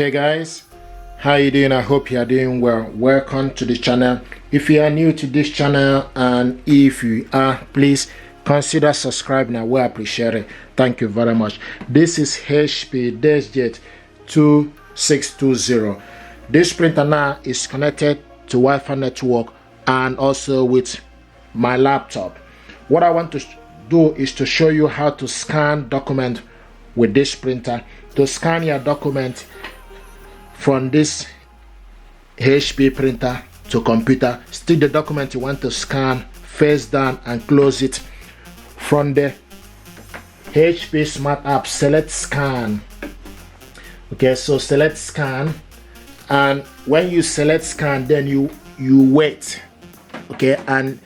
Hey guys, how you doing? I hope you are doing well. Welcome to the channel. If you are new to this channel, and if you are, please consider subscribing. I will appreciate it. Thank you very much. This is HP Deskjet 2620. This printer now is connected to Wi-Fi network and also with my laptop. What I want to do is to show you how to scan document with this printer. To scan your document from this HP printer to computer, stick the document you want to scan face down and close it. From the HP Smart App, select scan. Okay, so select scan, and when you select scan, then you wait. Okay, and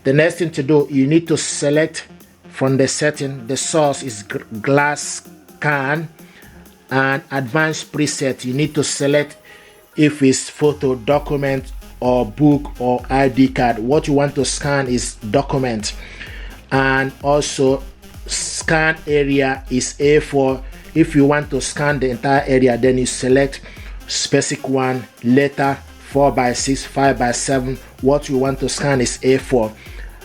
the next thing to do, you need to select from the setting. The source is glass scan, and advanced preset. You need to select if it's photo, document, or book, or ID card. What you want to scan is document, and also scan area is A4. If you want to scan the entire area, then you select specific one, letter 4x6, 5x7. What you want to scan is A4.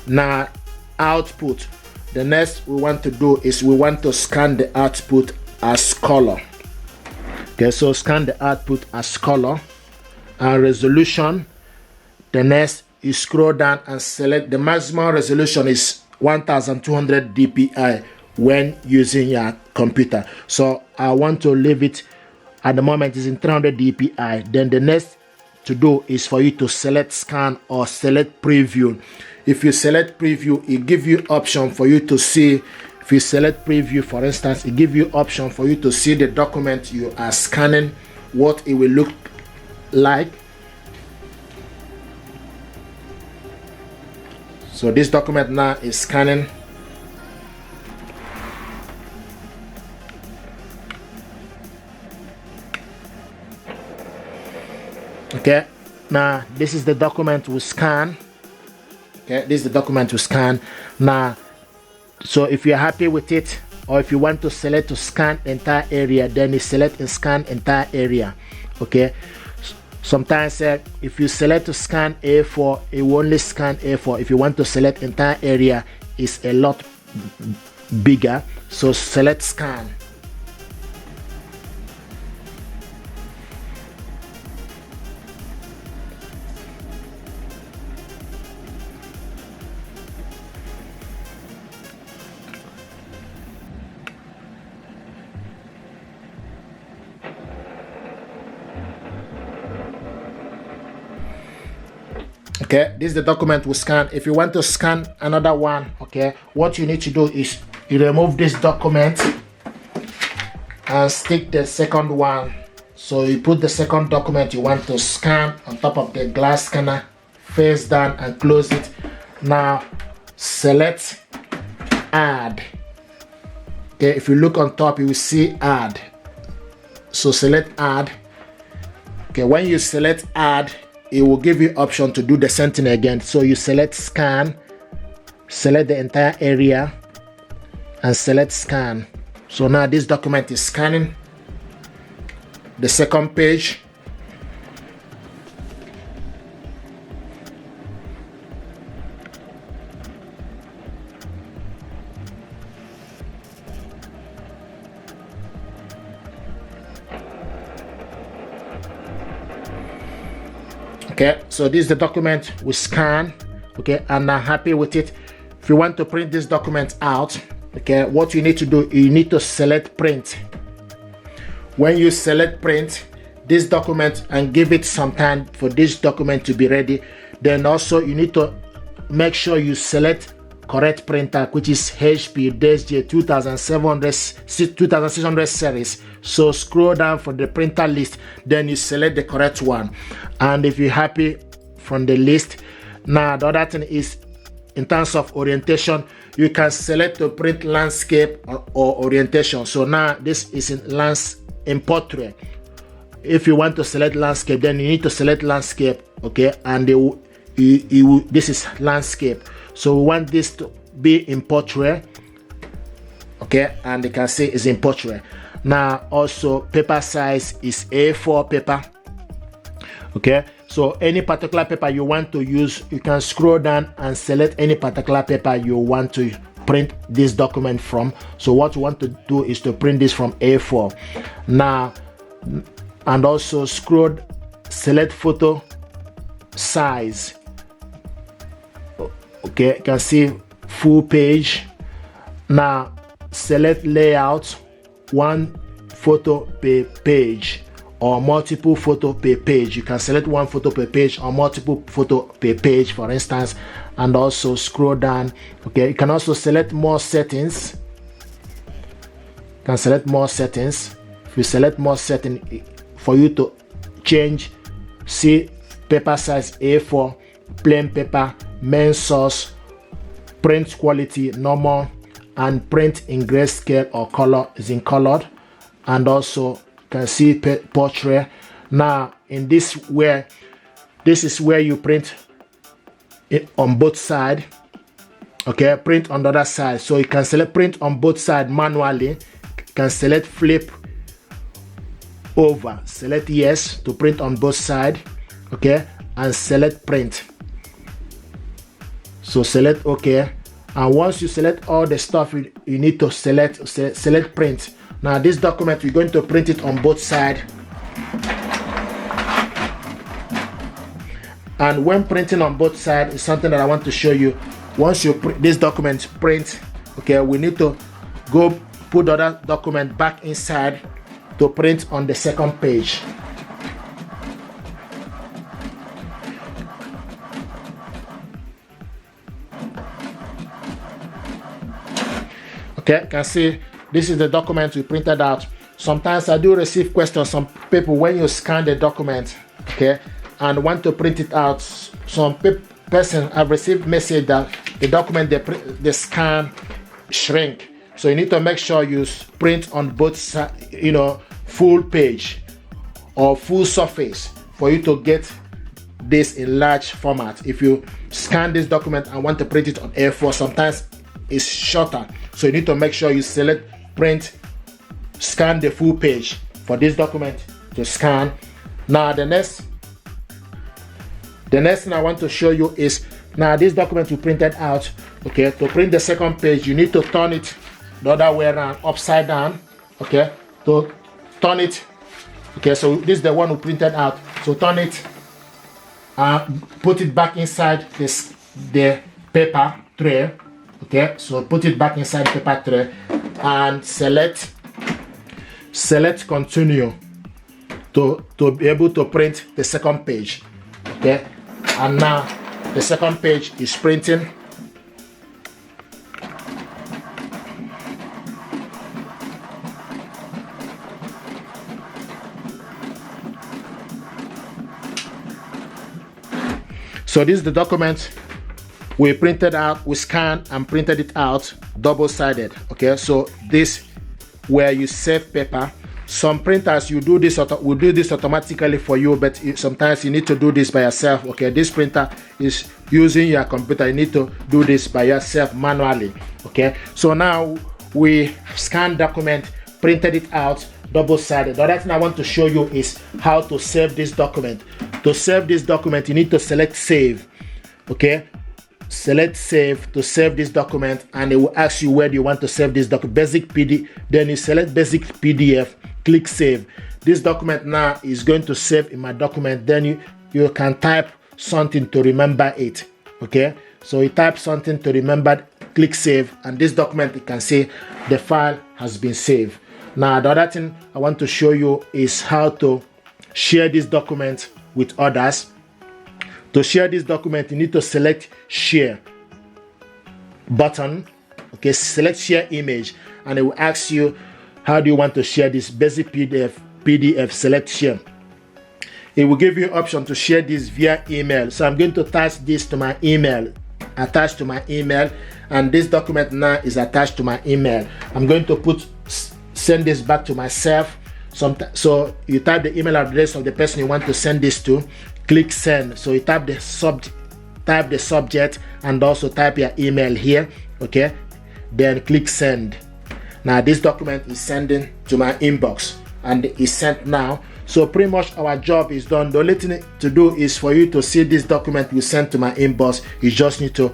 Now output, the next we want to do is we want to scan the output as color. Okay, so scan the output as color and resolution. The next, you scroll down and select the maximum resolution is 1200 dpi when using your computer. So I want to leave it at the moment is in 300 dpi. Then the next to do is for you to select scan or select preview. If you select preview, it gives you option for you to see. If you select preview, for instance, it gives you option for you to see the document you are scanning, what it will look like. So this document now is scanning. Okay, now this is the document we scan. Okay, this is the document we scan. Now, so if you're happy with it, or if you want to select to scan entire area, then you select and scan entire area. Okay, sometimes if you select to scan A4, it will only scan A4. If you want to select entire area, it's a lot bigger, so select scan. Okay, this is the document we scan. If you want to scan another one, okay, what you need to do is you remove this document and stick the second one. So you put the second document you want to scan on top of the glass scanner, face down and close it. Now select add. Okay, if you look on top, you will see add. So select add. Okay, when you select add, it will give you option to do the same thing again. So you select scan, select the entire area, and select scan. So now this document is scanning the second page. Okay, so this is the document we scan. Okay, and I'm happy with it. If you want to print this document out, okay, what you need to do, you need to select print. When you select print this document and give it some time for this document to be ready, then also you need to make sure you select correct printer, which is HP Deskjet 2600 series. So scroll down from the printer list, then you select the correct one. And if you're happy from the list, now the other thing is in terms of orientation, you can select to print landscape or orientation. So now this is in portrait. If you want to select landscape, then you need to select landscape. Okay, and this is landscape. So we want this to be in portrait. Okay, and you can see it's in portrait. Now also paper size is A4 paper. Okay, so any particular paper you want to use, you can scroll down and select any particular paper you want to print this document from. So what you want to do is to print this from A4 now, and also select photo size. Okay, you can see full page. Now select layout, one photo per page or multiple photo per page. You can select one photo per page or multiple photo per page, for instance, and also scroll down. Okay, you can also select more settings. You can select more settings. If you select more settings, for you to change, see paper size A4, plain paper, main source, print quality normal, and print in grayscale or color is in colored, and also you can see portrait. Now in this is where you print it on both sides. Okay, print on the other side. So you can select print on both sides manually. You can select flip over, select yes to print on both sides. Okay, and select print. So select OK, and once you select all the stuff you need to select print. Now this document, we're going to print it on both sides, and when printing on both sides is something that I want to show you. Once you this document print, okay, we need to go put the other document back inside to print on the second page. Okay, you can see this is the document we printed out. Sometimes I do receive questions, some people, when you scan the document, okay, and want to print it out. Some person have received message that the document they scan shrink. So you need to make sure you print on both sides, you know, full page or full surface for you to get this in large format. If you scan this document and want to print it on A4, sometimes it's shorter. So you need to make sure you select print, scan the full page for this document to scan. Now the next thing I want to show you is, now this document you printed out, okay, to print the second page you need to turn it the other way around, upside down. Okay, to turn it, okay, so this is the one we printed out. So turn it and put it back inside the paper tray. Okay, so put it back inside the paper tray and select continue to be able to print the second page. Okay, and now the second page is printing. So this is the document we printed out, we scanned and printed it out double-sided. Okay, so this where you save paper. Some printers will do this automatically for you, but sometimes you need to do this by yourself. Okay, this printer is using your computer, you need to do this by yourself manually. Okay, so now we scanned document, printed it out double-sided. The other thing I want to show you is how to save this document. To save this document, you need to select save. Okay, select save to save this document, and it will ask you where do you want to save this document. Basic PDF, then you select basic PDF, click save. This document now is going to save in my document. Then you can type something to remember it. Okay, so you type something to remember, click save, and this document, you can see the file has been saved. Now the other thing I want to show you is how to share this document with others. To share this document, you need to select share button. Okay, select share image, and it will ask you how do you want to share this. Basic PDF, select share. It will give you option to share this via email. So I'm going to attach this to my email, and this document now is attached to my email. I'm going to send this back to myself. So you type the email address of the person you want to send this to, click send. So you type the subject and also type your email here. Okay, then click send. Now this document is sending to my inbox and it's sent now. So pretty much our job is done. The only thing to do is for you to see this document we sent to my inbox. You just need to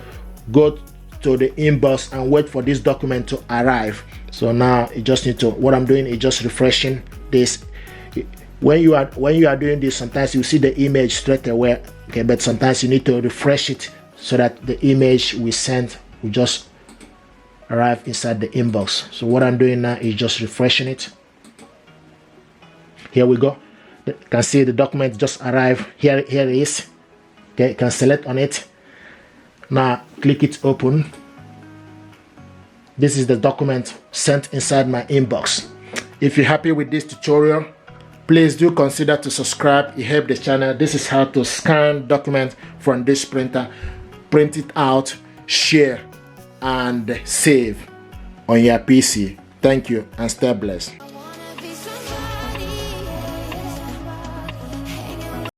go to the inbox and wait for this document to arrive. So now you just need to, what I'm doing is just refreshing this. When you are doing this, sometimes you see the image straight away, okay, but sometimes you need to refresh it so that the image we sent will just arrive inside the inbox. So what I'm doing now is just refreshing it. Here we go. You can see the document just arrived. Here it is. Okay, you can select on it. Now click it open. This is the document sent inside my inbox. If you're happy with this tutorial, please do consider to subscribe. It helps the channel. This is how to scan document from this printer, print it out, share, and save on your PC. Thank you and stay blessed.